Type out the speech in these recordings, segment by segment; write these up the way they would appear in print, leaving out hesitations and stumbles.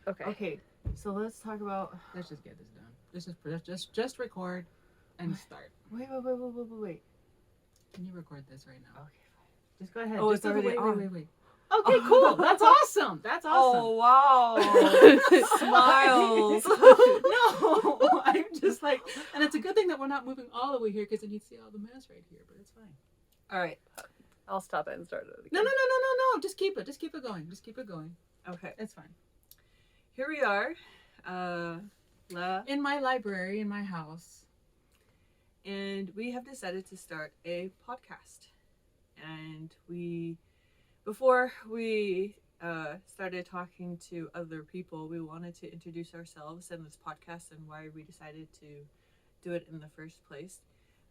Okay. So let's talk about. Let's just get this done. Just record and start. Wait. Can you record this right now? Okay, fine. Just go ahead. Oh, Just it's already wait. wait. Okay, cool. That's awesome. That's awesome. Oh, wow. Smiles. No, I'm just like, And it's a good thing that we're not moving all the way here because then you'd see all the mess right here, but it's fine. All right. I'll stop it and start it again. No. Just keep it going. Just keep it going. Okay. It's fine. Here we are. Leah. In my library, in my house. And we have decided to start a podcast. And before we started talking to other people, we wanted to introduce ourselves and this podcast and why we decided to do it in the first place.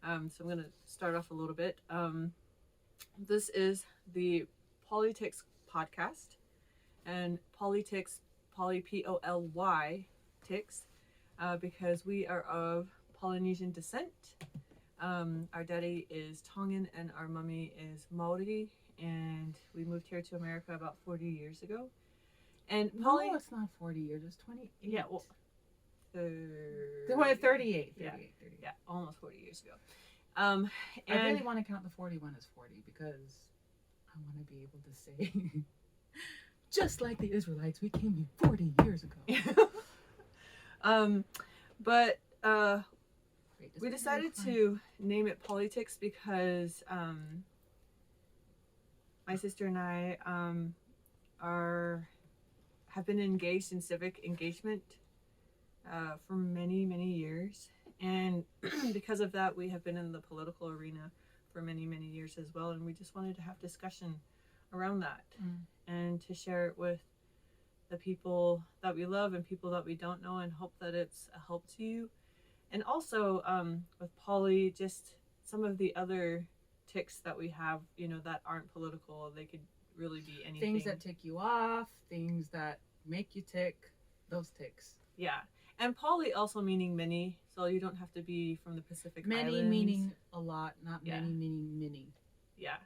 So I'm going to start off a little bit. This is the Polytics podcast, and Polytics, Poly, Tics, because we are of Polynesian descent. Our daddy is Tongan and our mummy is Maori, and we moved here to America about 40 years ago. And No, it's not 40 years. It's 28. Yeah, well, 38. Yeah. 38. Yeah, almost 40 years ago. I And really want to count the 41 as 40 because I want to be able to say, just like the Israelites, we came here 40 years ago. but Wait, we decided to name it Polytics because my sister and I have been engaged in civic engagement for many years, and because of that we have been in the political arena for many years as well, and we just wanted to have discussion around that and to share it with the people that we love and people that we don't know, and hope that it's a help to you. And also with Poly, just some of the other tics that we have, that aren't political. They could really be anything. Things that tick you off, things that make you tick, those ticks. Yeah. And Poly also meaning many, so you don't have to be from the Pacific Many Islands. meaning a lot, not Yeah. many meaning many. Yeah.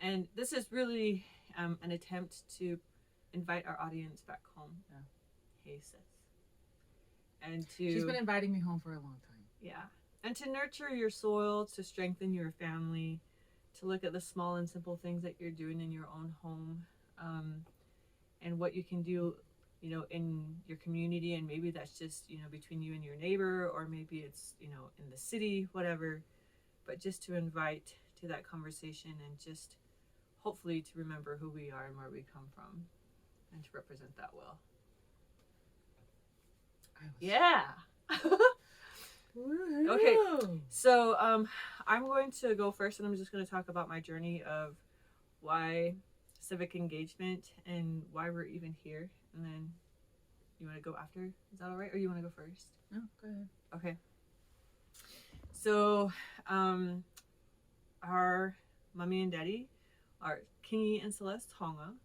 And this is really an attempt to invite our audience back home. Yeah. Hey, sis. And to... She's been inviting me home for a long time. Yeah. And to nurture your soil, to strengthen your family, to look at the small and simple things that you're doing in your own home, and what you can do, in your community. And maybe that's just, between you and your neighbor, or maybe it's, in the city, whatever. But just to invite to that conversation, and just hopefully to remember who we are and where we come from, and to represent that well. Yeah. Okay, so I'm going to go first, and I'm just going to talk about my journey of why civic engagement and why we're even here, and then you want to go after? Is that all right, or you want to go first? No, go ahead. Okay. So our mommy and daddy are Kingi and Celeste Tonga,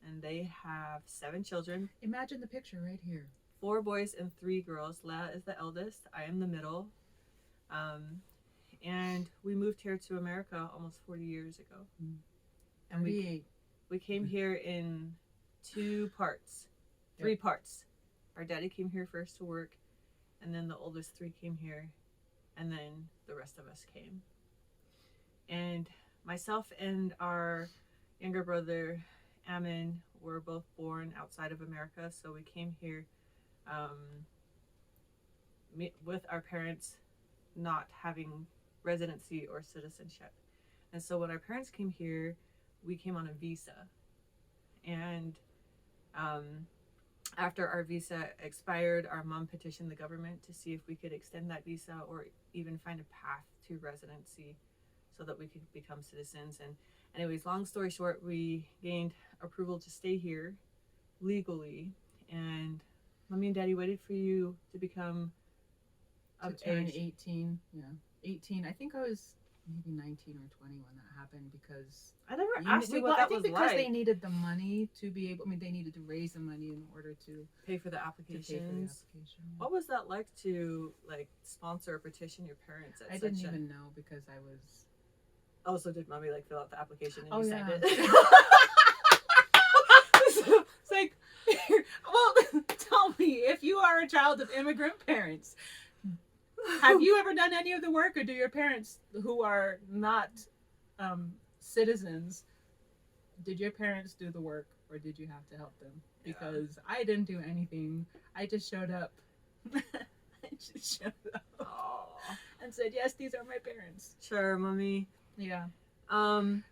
and they have 7 children. Imagine the picture right here. 4 boys and 3 girls. Leah is the eldest. I am the middle. And we moved here to America almost 40 years ago. And we came here in 2 parts. 3 parts. Our daddy came here first to work, and then the oldest 3 came here, and then the rest of us came. And myself and our younger brother, Ammon, were both born outside of America, so we came here with our parents not having residency or citizenship. And so when our parents came here, we came on a visa. And after our visa expired, our mom petitioned the government to see if we could extend that visa or even find a path to residency so that we could become citizens. And anyways, long story short, we gained approval to stay here legally, and Mommy and Daddy waited for you to become of to turn age. 18. Yeah, 18. I think I was maybe 19 or 20 when that happened, because I never asked you what I that think was because like. they needed the money to be able. I mean, they needed to raise the money in order to Pay for the pay for the applications. application. What was that like to sponsor or petition your parents? At I didn't even know because I was. Oh, so did Mommy fill out the application and Oh, you signed yeah. it? It's like, well, child of immigrant parents. Have you ever done any of the work, or do your parents who are not citizens, did your parents do the work, or did you have to help them? Because I didn't do anything. I just showed up. I just showed up and said, yes, these are my parents. Sure, mommy. Yeah. Um,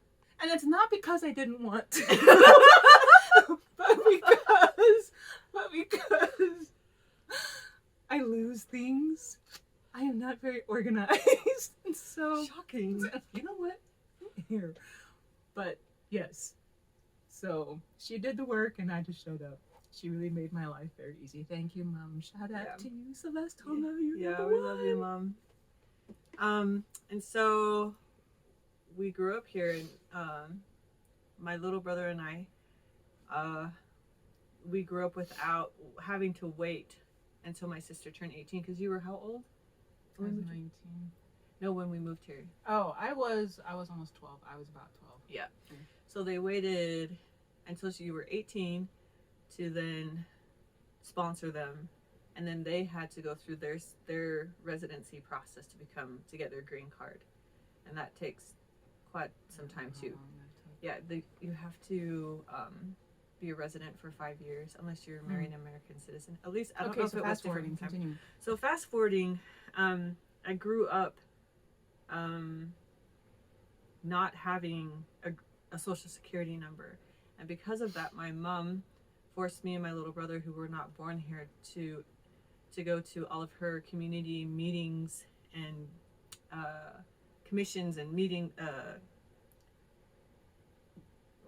And it's not because I didn't want to, but because I lose things. I am not very organized. And so, shocking. you know what? Here. But yes. So she did the work and I just showed up. She really made my life very easy. Thank you, Mom. Shout out to you, Celeste Tonga. Yeah, we love you, Mom. And so we grew up here, and my little brother and I, we grew up without having to wait until my sister turned 18. Because you were how old? I was 19. No, when we moved here. Oh, I was almost 12. I was about 12. Yeah. So they waited until you were 18 to then sponsor them, and then they had to go through their residency process to get their green card, and that takes quite some time too. Yeah, you have to be a resident for 5 years unless you're marrying an American citizen. At least I don't know if it was different. Continue. So fast forwarding, I grew up not having a social security number, and because of that, my mom forced me and my little brother, who were not born here, to go to all of her community meetings and commissions and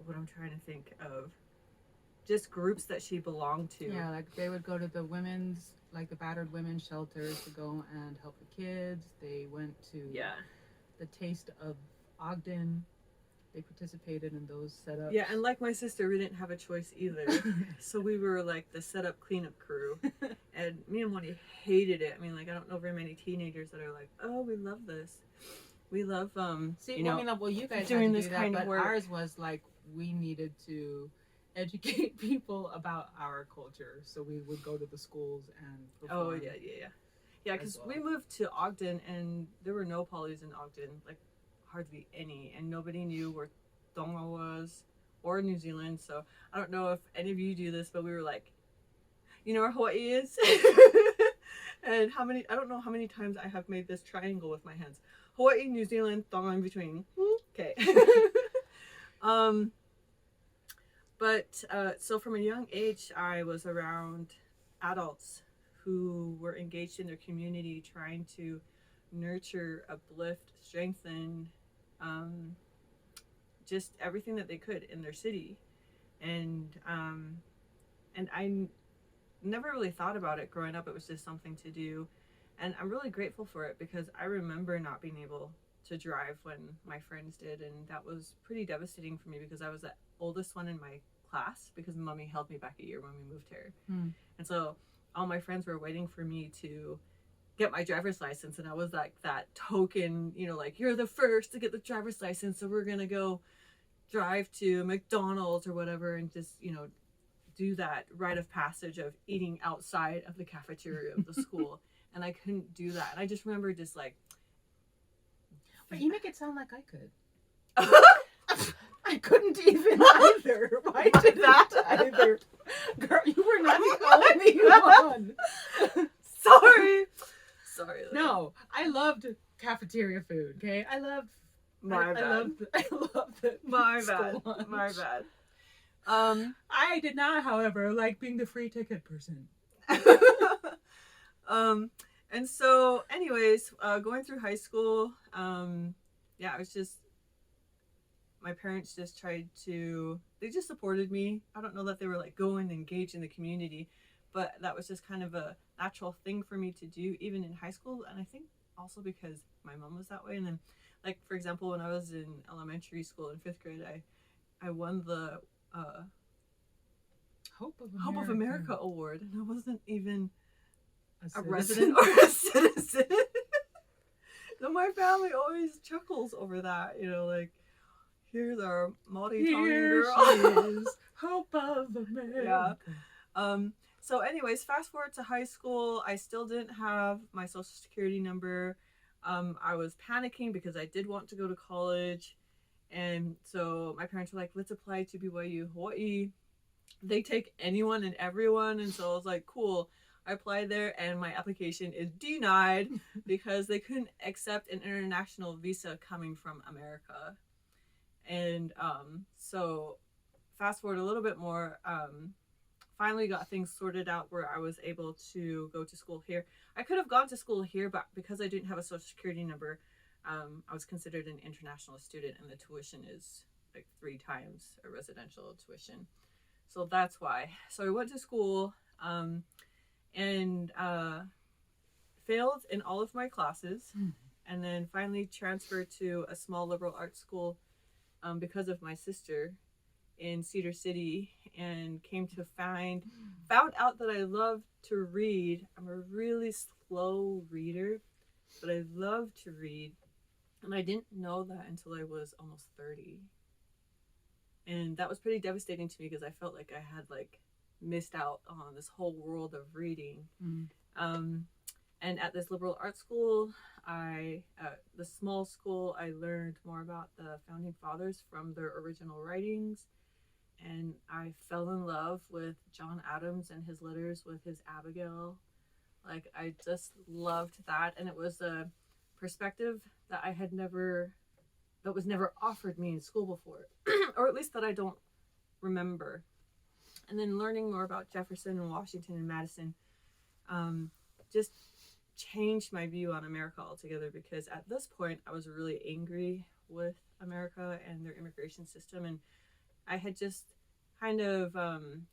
what I'm trying to think of, just groups that she belonged to. Yeah, like they would go to the women's, like the battered women's shelters to go and help the kids. They went to the Taste of Ogden. They participated in those setups. Yeah, and like my sister, we didn't have a choice either. So we were like the setup cleanup crew. And me and Monty hated it. I mean, like, I don't know very many teenagers that are like, oh, we love this. We love, See, you know, you guys doing had to this do that, kind of but work. ours was like we needed to educate people about our culture. So we would go to the schools and perform. Oh, yeah. Yeah, because we moved to Ogden, and there were no polys in Ogden, like hardly any, and nobody knew where Tonga was or New Zealand. So I don't know if any of you do this, but we were like, you know where Hawaii is? And I don't know how many times I have made this triangle with my hands. Hawaii, New Zealand, Tonga in between. Okay. So from a young age, I was around adults who were engaged in their community, trying to nurture, uplift, strengthen, just everything that they could in their city. And I never really thought about it growing up. It was just something to do. And I'm really grateful for it, because I remember not being able to drive when my friends did. And that was pretty devastating for me, because I was the oldest one in my class, because Mommy held me back a year when we moved here. And so all my friends were waiting for me to get my driver's license. And I was like that token, you know, like, you're the first to get the driver's license, so we're going to go drive to McDonald's or whatever, and just, you know, do that rite of passage of eating outside of the cafeteria of the school. And I couldn't do that. And I just remember just like, but you make it sound like I could. I couldn't even either. Why did that either? Girl, you were not the only one. Sorry. No, I loved cafeteria food. Okay, I loved. My bad. I loved it. My bad. I did not, however, like being the free ticket person. And so, anyways, going through high school, it was just, my parents just they just supported me. I don't know that they were like, go and engage in the community, but that was just kind of a natural thing for me to do, even in high school. And I think also because my mom was that way. And then, like, for example, when I was in elementary school in 5th grade, I won the Hope of America Award, and I wasn't even a resident or a citizen. So my family always chuckles over that, you know, like, here's our Maori Tongan girl. Here she is, Hope of America. Yeah. So anyways, fast forward to high school, I still didn't have my social security number. I was panicking because I did want to go to college. And so my parents were like, let's apply to BYU Hawaii. They take anyone and everyone. And so I was like, cool. I applied there and my application is denied because they couldn't accept an international visa coming from America. And so fast forward a little bit more, finally got things sorted out where I was able to go to school here. I could have gone to school here, but because I didn't have a social security number, I was considered an international student, and the tuition is like 3 times a residential tuition. So that's why. So I went to school and failed in all of my classes, and then finally transferred to a small liberal arts school because of my sister in Cedar City, and came to found out that I love to read. I'm a really slow reader, but I love to read. And I didn't know that until I was almost 30. And that was pretty devastating to me because I felt like I had like missed out on this whole world of reading. And at this liberal arts school, the small school, I learned more about the founding fathers from their original writings. And I fell in love with John Adams and his letters with his Abigail. Like, I just loved that. And it was a perspective that was never offered me in school before, or at least that I don't remember. And then learning more about Jefferson and Washington and Madison just changed my view on America altogether, because at this point I was really angry with America and their immigration system, and I had just kind of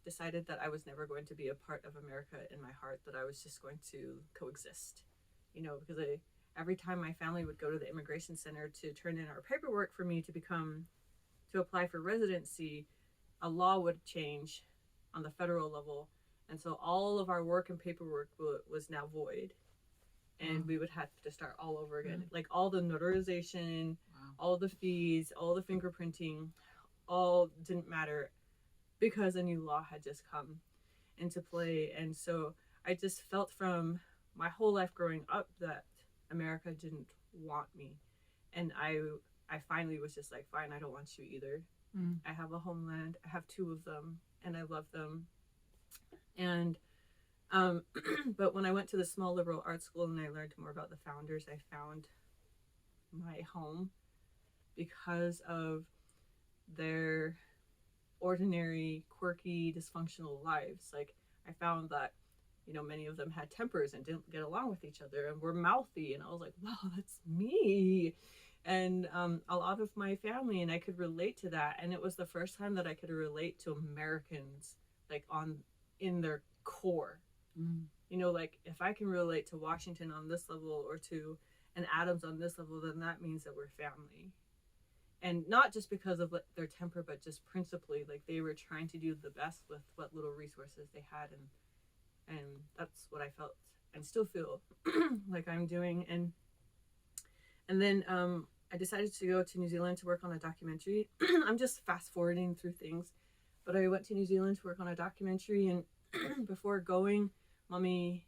decided that I was never going to be a part of America in my heart, that I was just going to coexist, because every time my family would go to the immigration center to turn in our paperwork for me to apply for residency, a law would change on the federal level, and so all of our work and paperwork was now void, and we would have to start all over again. Like all the notarization, all the fees, all the fingerprinting, all didn't matter because a new law had just come into play. And so I just felt from my whole life growing up that America didn't want me, and I finally was just like, fine, I don't want you either. I have a homeland, I have 2 of them, and I love them. And but when I went to the small liberal arts school and I learned more about the founders, I found my home because of their ordinary, quirky, dysfunctional lives. Like, I found that many of them had tempers and didn't get along with each other and were mouthy, and I was like, wow, that's me. And a lot of my family, and I could relate to that. And it was the first time that I could relate to Americans, like in their core. Like, if I can relate to Washington on this level, or to an Adams on this level, then that means that we're family. And not just because of their temper, but just principally, like, they were trying to do the best with what little resources they had, and that's what I felt and still feel like I'm doing. And then I decided to go to New Zealand to work on a documentary. I'm just fast forwarding through things, but I went to New Zealand to work on a documentary, and before going, Mommy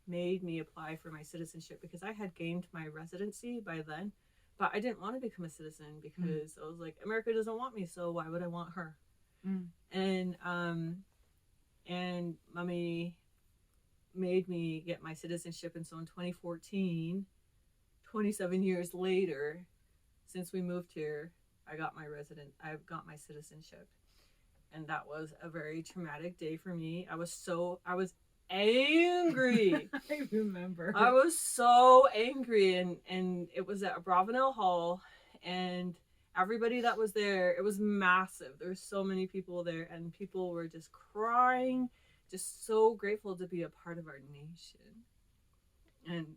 made me apply for my citizenship because I had gained my residency by then, but I didn't want to become a citizen because I was like, America doesn't want me, so why would I want her? And Mommy made me get my citizenship, and so in 2014, 27 years later, since we moved here, I got my citizenship. And that was a very traumatic day for me. I was angry. I remember. I was so angry, and it was at Bravenel Hall, and everybody that was there, it was massive. There were so many people there, and people were just crying, just so grateful to be a part of our nation. And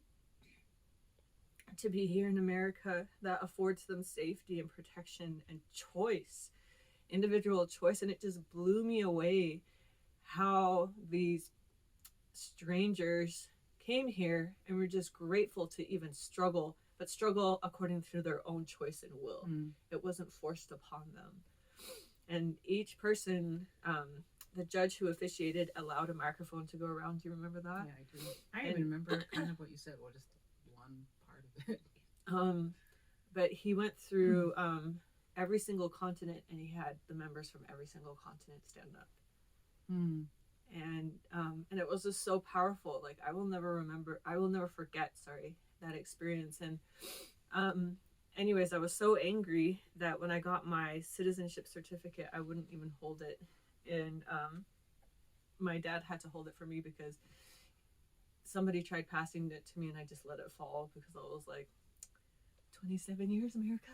to be here in America that affords them safety and protection and choice, individual choice. And it just blew me away how these strangers came here and were just grateful to even struggle, but struggle according to their own choice and will. It wasn't forced upon them. And each person, the judge who officiated allowed a microphone to go around. Do you remember that? Yeah, I do. I even remember kind of what you said. Well, just one part of it. But he went through every single continent, and he had the members from every single continent stand up. And it was just so powerful. Like I will never forget that experience. And anyways, I was so angry that when I got my citizenship certificate, I wouldn't even hold it, and my dad had to hold it for me because somebody tried passing it to me, and I just let it fall because I was like, 27 years America,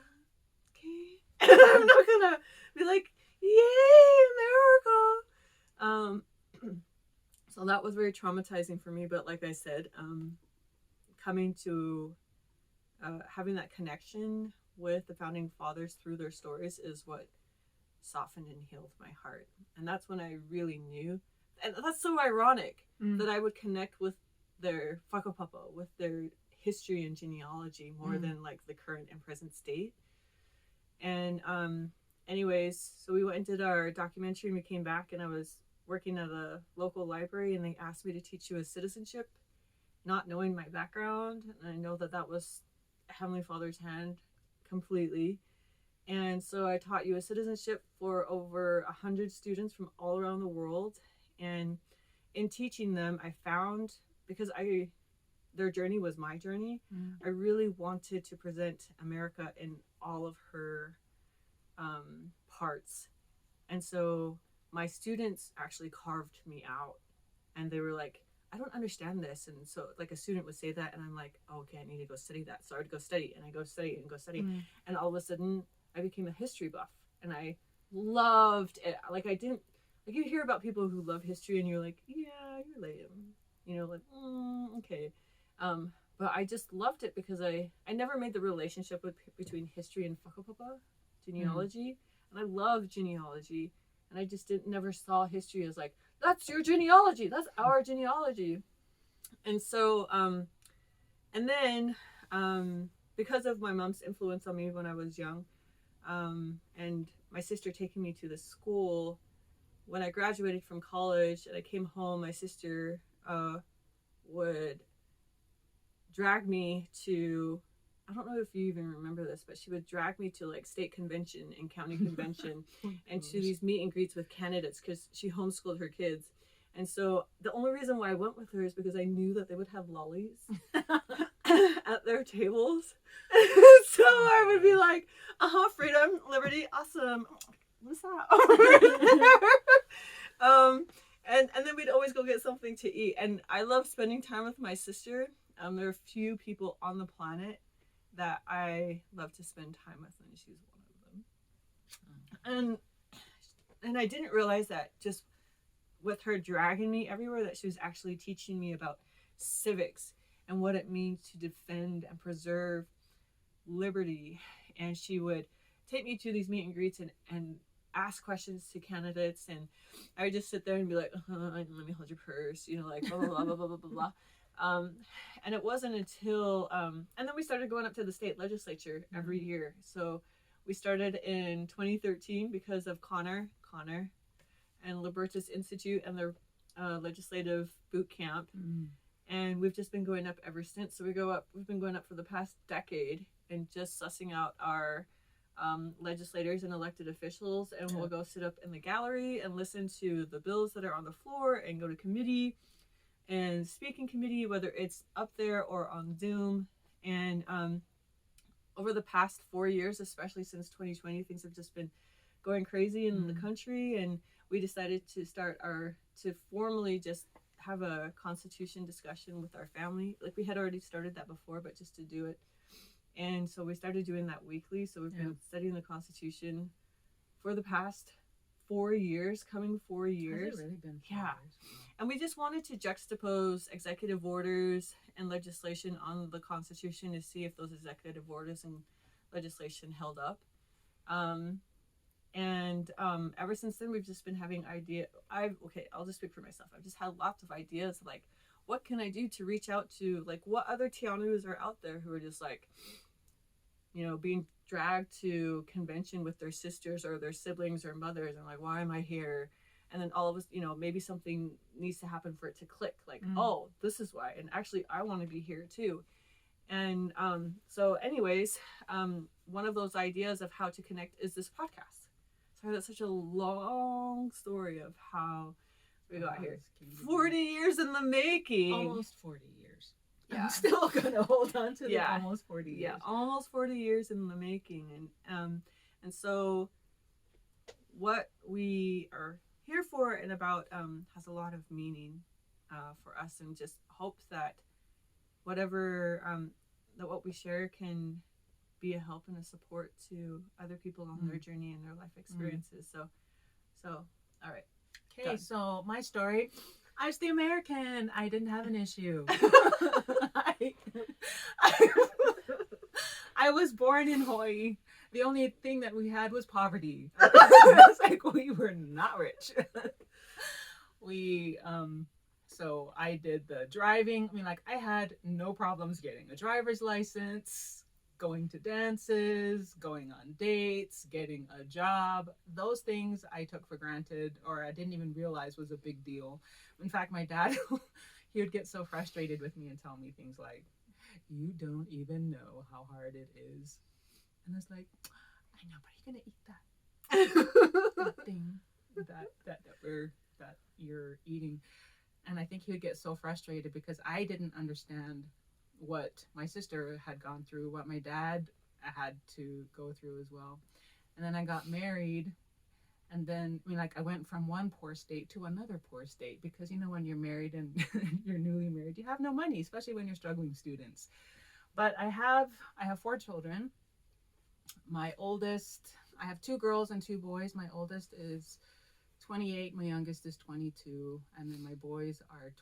okay. I'm not gonna be like, yay America. So that was very traumatizing for me, but like I said, coming to having that connection with the founding fathers through their stories is what softened and healed my heart. And that's when I really knew, and that's so ironic that I would connect with their whakapapa, with their history and genealogy more than like the current and present state. And anyways, so we went and did our documentary, and we came back, and I was working at a local library, and they asked me to teach U.S. citizenship, not knowing my background. And I know that was Heavenly Father's hand completely. And so I taught U.S. citizenship for over 100 students from all around the world. And in teaching them, I found, because their journey was my journey, I really wanted to present America in all of her parts. And so my students actually carved me out, and they were like, I don't understand this. And so like a student would say that, and I'm like, oh, okay, I need to go study that. So I'd go study, and I go study and go study. And all of a sudden I became a history buff, and I loved it. Like I didn't, like you hear about people who love history and you're like, yeah, you're lame, you know, like, okay. But I just loved it because I never made the relationship between history and whakapapa, genealogy. And I love genealogy. And I just never saw history as like, that's your genealogy, that's our genealogy. And so, and then, because of my mom's influence on me when I was young, and my sister taking me to the school, when I graduated from college and I came home, my sister would drag me to, I don't know if you even remember this, but she would drag me to like state convention and county convention and to these meet and greets with candidates because she homeschooled her kids. And so the only reason why I went with her is because I knew that they would have lollies at their tables. So I would be like, freedom, liberty, awesome. What's that? And then we'd always go get something to eat. And I love spending time with my sister. There are few people on the planet that I love to spend time with, and she's one of them. And I didn't realize that just with her dragging me everywhere, that she was actually teaching me about civics and what it means to defend and preserve liberty. And she would take me to these meet and greets and ask questions to candidates, and I would just sit there and be like, let me hold your purse, you know, like blah blah blah blah blah blah blah. And it wasn't until and then we started going up to the state legislature every year. So we started in 2013 because of Connor and Libertas Institute and their legislative boot camp. And we've just been going up ever since. So we've been going up for the past decade and just sussing out our legislators and elected officials, and we'll go sit up in the gallery and listen to the bills that are on the floor and go to committee and speak in committee, whether it's up there or on Zoom. And over the past 4 years, especially since 2020, things have just been going crazy in the country, and we decided to formally just have a constitution discussion with our family. Like we had already started that before, but just to do it. And so we started doing that weekly. So we've been studying the Constitution for the past 4 years, coming 4 years. Has it really been 4 years? And we just wanted to juxtapose executive orders and legislation on the Constitution to see if those executive orders and legislation held up. And ever since then, we've just been having I'll just speak for myself. I've just had lots of ideas, like, what can I do to reach out to, like, what other Tianus are out there who are just like, you know, being dragged to convention with their sisters or their siblings or mothers, and like, why am I here? and then all of us, maybe something needs to happen for it to click, like, Mm. oh, this is why, and actually I want to be here too. And so anyways, one of those ideas of how to connect is this podcast. Sorry, that's such a long story of how we got here. 40 years in the making. Almost 40 years. Yeah. I'm still gonna hold on to the Yeah. almost 40 years. Yeah, almost 40 years in the making. And so what we are here for and about has a lot of meaning for us, and just hope that whatever that what we share can be a help and a support to other people on their journey and their life experiences. So all right. Okay, Done. so my story. I was the American. I didn't have an issue. I was born in Hawaii. The only thing that we had was poverty. It's like we were not rich. So I did the driving. I mean, like, I had no problems getting a driver's license, going to dances, going on dates, getting a job. Those things I took for granted, or I didn't even realize was a big deal. In fact, my dad, he would get so frustrated with me and tell me things like, "You don't even know how hard it is." And I was like, "I know, but are you gonna eat that thing that you're eating?" And I think he would get so frustrated because I didn't understand what my sister had gone through, what my dad had to go through as well. And then I got married, and then I went from one poor state to another poor state, because when you're married and you're newly married, you have no money, especially when you're struggling students. But I have 4 children. My oldest, I have 2 girls and 2 boys. My oldest is 28, my youngest is 22, and then my boys are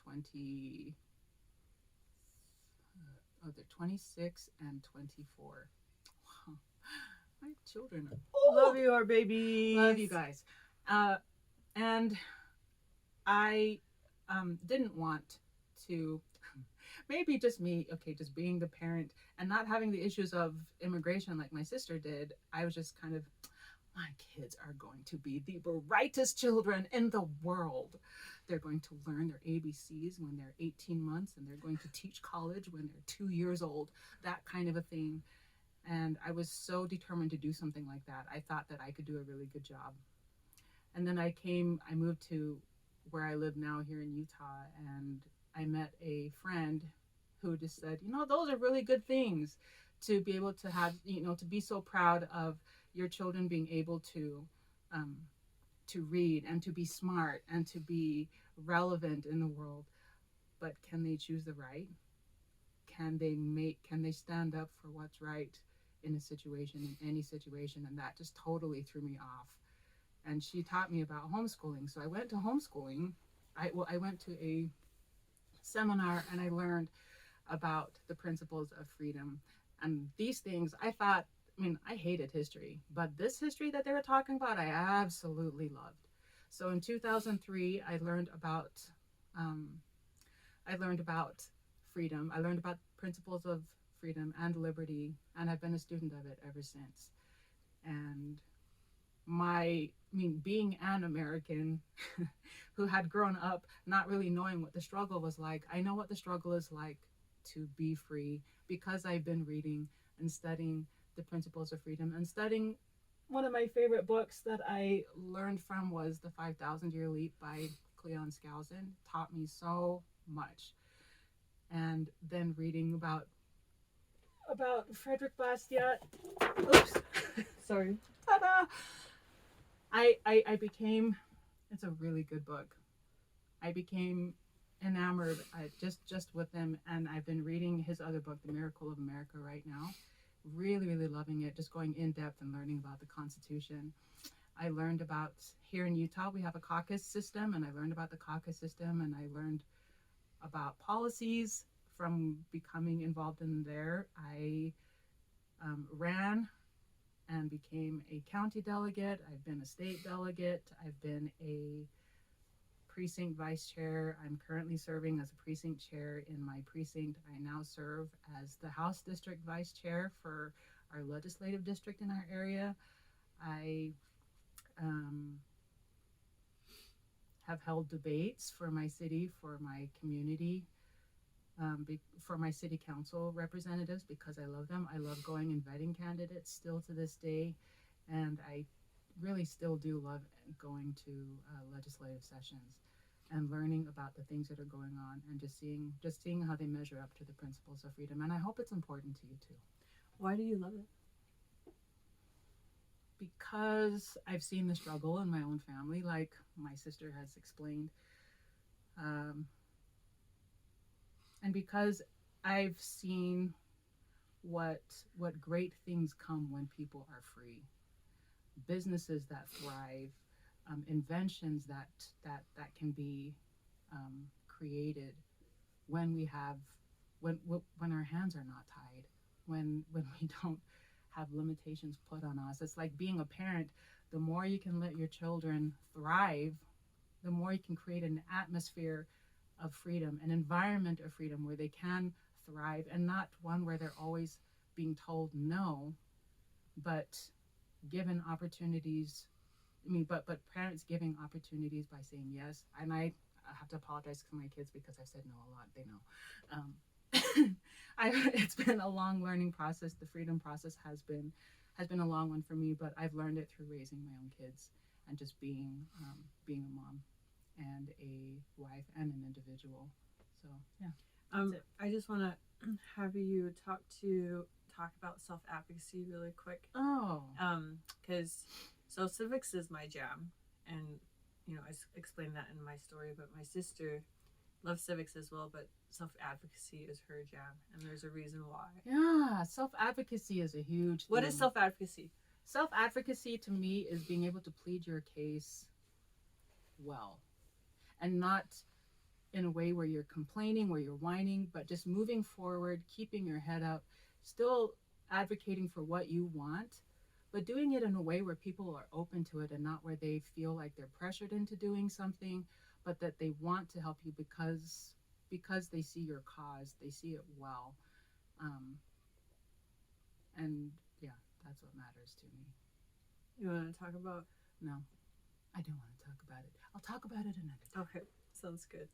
26 and 24. Wow. My children are old. Love you, our babies. Love you guys. And I didn't want to, maybe just me, just being the parent and not having the issues of immigration like my sister did. I was just kind of, my kids are going to be the brightest children in the world. They're going to learn their ABCs when they're 18 months, and they're going to teach college when they're 2 years old, that kind of a thing. And I was so determined to do something like that. I thought that I could do a really good job. And then I moved to where I live now here in Utah, and I met a friend who just said, those are really good things to be able to have, to be so proud of your children being able to read and to be smart and to be relevant in the world. But can they choose the right? Can they stand up for what's right in a situation, in any situation? And that just totally threw me off. And she taught me about homeschooling. So I went to homeschooling. I went to a seminar, and I learned about the principles of freedom. And these things, I hated history, but this history that they were talking about, I absolutely loved. So in 2003, I learned about freedom. I learned about principles of freedom and liberty, and I've been a student of it ever since. And being an American who had grown up not really knowing what the struggle was like, I know what the struggle is like to be free, because I've been reading and studying the principles of freedom, and studying. One of my favorite books that I learned from was The 5,000-Year Leap by Cleon Skousen. Taught me so much. And then reading about Frederick Bastiat. Oops. Sorry. Ta-da! I became, it's a really good book. I became enamored just with him, and I've been reading his other book, The Miracle of America, right now. Really, really loving it, just going in depth and learning about the Constitution. I learned about, here in Utah, we have a caucus system, and I learned about the caucus system, and I learned about policies from becoming involved in there. I ran and became a county delegate. I've been a state delegate. I've been a precinct vice chair. I'm currently serving as a precinct chair in my precinct. I now serve as the House District Vice Chair for our legislative district in our area. have held debates for my city, for my community, for my city council representatives, because I love them. I love going and vetting candidates still to this day, and I really still do love going to legislative sessions and learning about the things that are going on, and just seeing how they measure up to the principles of freedom. And I hope it's important to you too. Why do you love it? Because I've seen the struggle in my own family, like my sister has explained, and because I've seen what great things come when people are free, businesses that thrive, inventions that can be created when we have when our hands are not tied, when we don't have limitations put on us. It's like being a parent. The more you can let your children thrive, the more you can create an atmosphere of freedom, an environment of freedom where they can thrive, and not one where they're always being told no, but given opportunities. But parents giving opportunities by saying yes. And I have to apologize to my kids because I've said no a lot. They know. It's been a long learning process. The freedom process has been a long one for me, but I've learned it through raising my own kids and just being a mom and a wife and an individual. So yeah. I just want to have you talk about self-advocacy really quick. Because civics is my jam, and I explained that in my story, but my sister loves civics as well, but self-advocacy is her jam, and there's a reason why. Yeah, self-advocacy is a huge What thing. is self-advocacy? Self-advocacy to me is being able to plead your case well, and not in a way where you're complaining, where you're whining, but just moving forward, keeping your head up, still advocating for what you want, but doing it in a way where people are open to it, and not where they feel like they're pressured into doing something, but that they want to help you because they see your cause, they see it well. And yeah, that's what matters to me. You want to talk about? No, I don't want to talk about it. I'll talk about it another time. Okay, sounds good.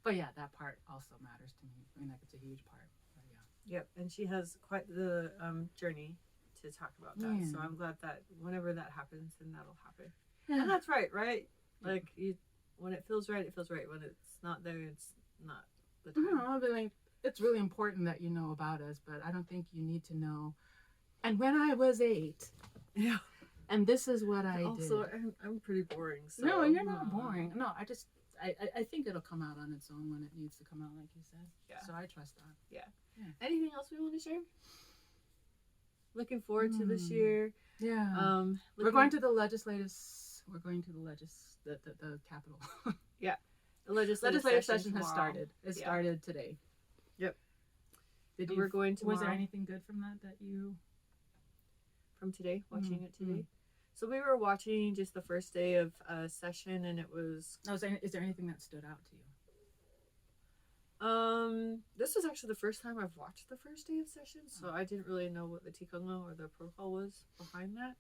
But yeah, that part also matters to me. I mean, like, it's a huge part. But yeah. Yep, and she has quite the journey to talk about that. Yeah. So I'm glad that whenever that happens, then that'll happen. Yeah. And that's right? Like, when it feels right, it feels right. When it's not there, it's not the time. I don't know, like, it's really important that you know about us, but I don't think you need to know. And when I was 8, yeah, and this is what I did. Also, I'm pretty boring. So. No, you're not boring. No, I think it'll come out on its own when it needs to come out, like you said. Yeah. So I trust that. Yeah. Yeah. Anything else we want to share? Looking forward to this year. Yeah. We're going to the legislative. We're going to the Capitol. Yeah. The legislative session has started. It started today. Yep. We're going tomorrow. Was there anything good from that you? From today, watching it today. So we were watching just the first day of session, and it was. Oh, is there anything that stood out to you? This was actually the first time I've watched the first day of session, so I didn't really know what the tikanga or the protocol was behind that.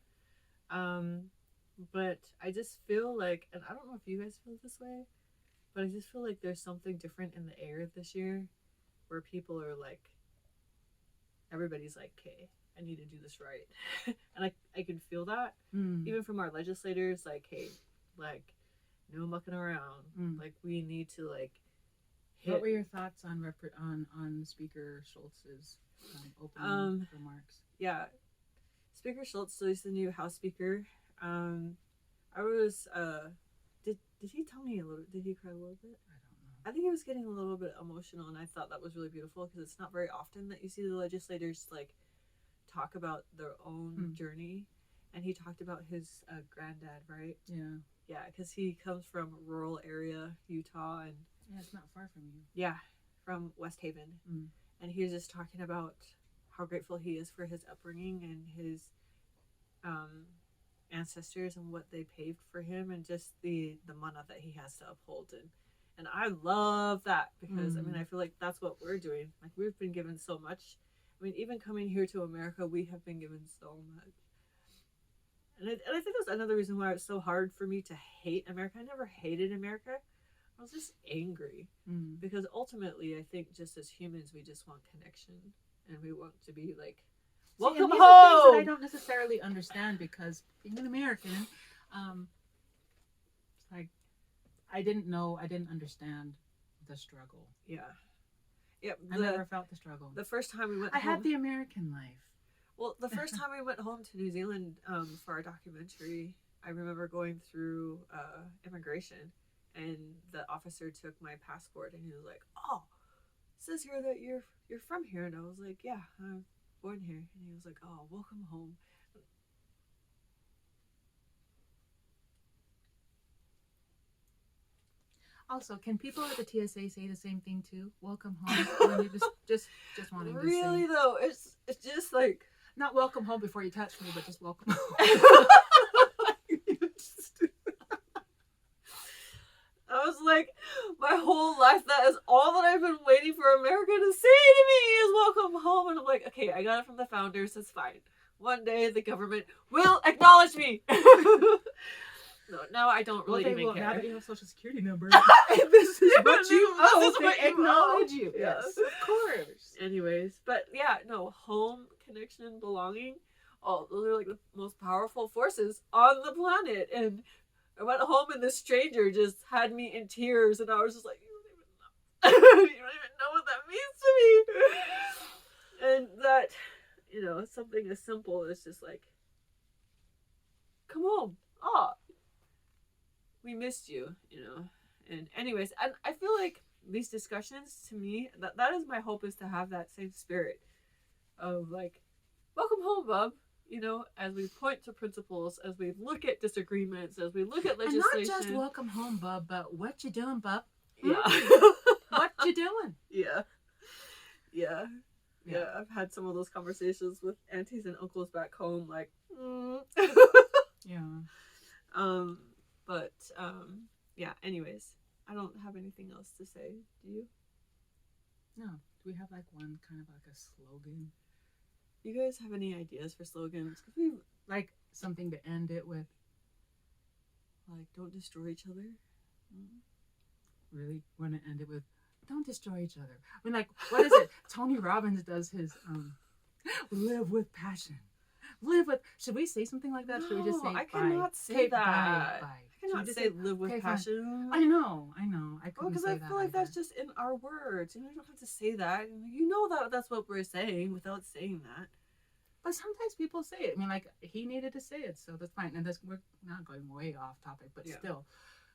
But I just feel like, and I don't know if you guys feel this way, but I just feel like there's something different in the air this year, where people are like, everybody's like, okay, I need to do this right. And I can feel that, even from our legislators, like, hey, like, no mucking around. Like, we need to, like, hit. What were your thoughts on Speaker Schultz's opening remarks? Yeah. Speaker Schultz, so he's the new House Speaker. I was, did he tell me a little, did he cry a little bit? I don't know. I think he was getting a little bit emotional, and I thought that was really beautiful, because it's not very often that you see the legislators, like, talk about their own journey. And he talked about his granddad, right? Yeah. Yeah, because he comes from a rural area, Utah, and yeah, it's not far from you. Yeah, from West Haven. And he was just talking about how grateful he is for his upbringing and his ancestors and what they paved for him, and just the mana that he has to uphold. And I love that, because I mean, I feel like that's what we're doing. Like, we've been given so much. I mean, even coming here to America, we have been given so much. And I think that's another reason why it's so hard for me to hate America. I never hated America. I was just angry. Because ultimately, I think just as humans, we just want connection. And we want to be like, welcome these home! are things that I don't necessarily understand because being an American, it's like, I didn't understand the struggle. Yeah. Yeah. I never felt the struggle. The first time we went I home... had the American life. Well, the first time we went home to New Zealand for our documentary, I remember going through immigration, and the officer took my passport, and he was like, "Oh, it says here that you're from here," and I was like, "Yeah, I'm born here," and he was like, "Oh, welcome home." Also, can people at the TSA say the same thing too? Welcome home. When you just wanting to Really say, though, it's just like not welcome home before you touch me, but just welcome home. I was like, my whole life, that is all that I've been waiting for America to say to me is welcome home. And I'm like, okay, I got it from the founders, it's fine. One day the government will acknowledge me. No, now I don't really even care. Now that you have a social security number, This is what you owe. This is what They you acknowledge owe. you. Yes. Yes, of course. Anyways, but yeah, no, home, connection, belonging, oh, those are like the most powerful forces on the planet. And I went home and this stranger just had me in tears, and I was just like, you don't even know. You don't even know what that means to me. And that, you know, something as simple as just like, come home. Oh, we missed you, you know. And anyways, and I feel like these discussions, to me, that is my hope, is to have that same spirit of like, welcome home, bub. You know, as we point to principles, as we look at disagreements, as we look at legislation. And not just welcome home, bub, but what you doing, bub? Yeah. What you doing? Yeah. Yeah. Yeah. I've had some of those conversations with aunties and uncles back home, like, Yeah. But yeah, anyways, I don't have anything else to say. Do you? No. Do we have like one kind of like a slogan? You guys have any ideas for slogans? 'Cause we Like something to end it with. like, don't destroy each other. Really want to end it with, don't destroy each other. I mean, like, what is it? Tony Robbins does his live with passion. Live with. Should we say something like that? Should we just say? I cannot say Okay, that. Bye. I cannot say live with okay, fine. passion. I know. I Well, couldn't because say I that. feel like that's either. just in our words. You know, you don't have to say that. You know that's what we're saying without saying that. But sometimes people say it. I mean, like, he needed to say it, so that's fine. And we're not going way off topic, but Yeah. still.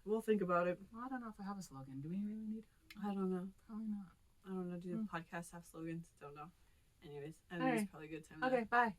We'll think about it. Well, I don't know if I have a slogan. Do we really need? I don't know. Probably not. I don't know. Do podcasts have slogans? Don't know. Anyways, I think Alright. it's probably a good time. to- Okay, bye.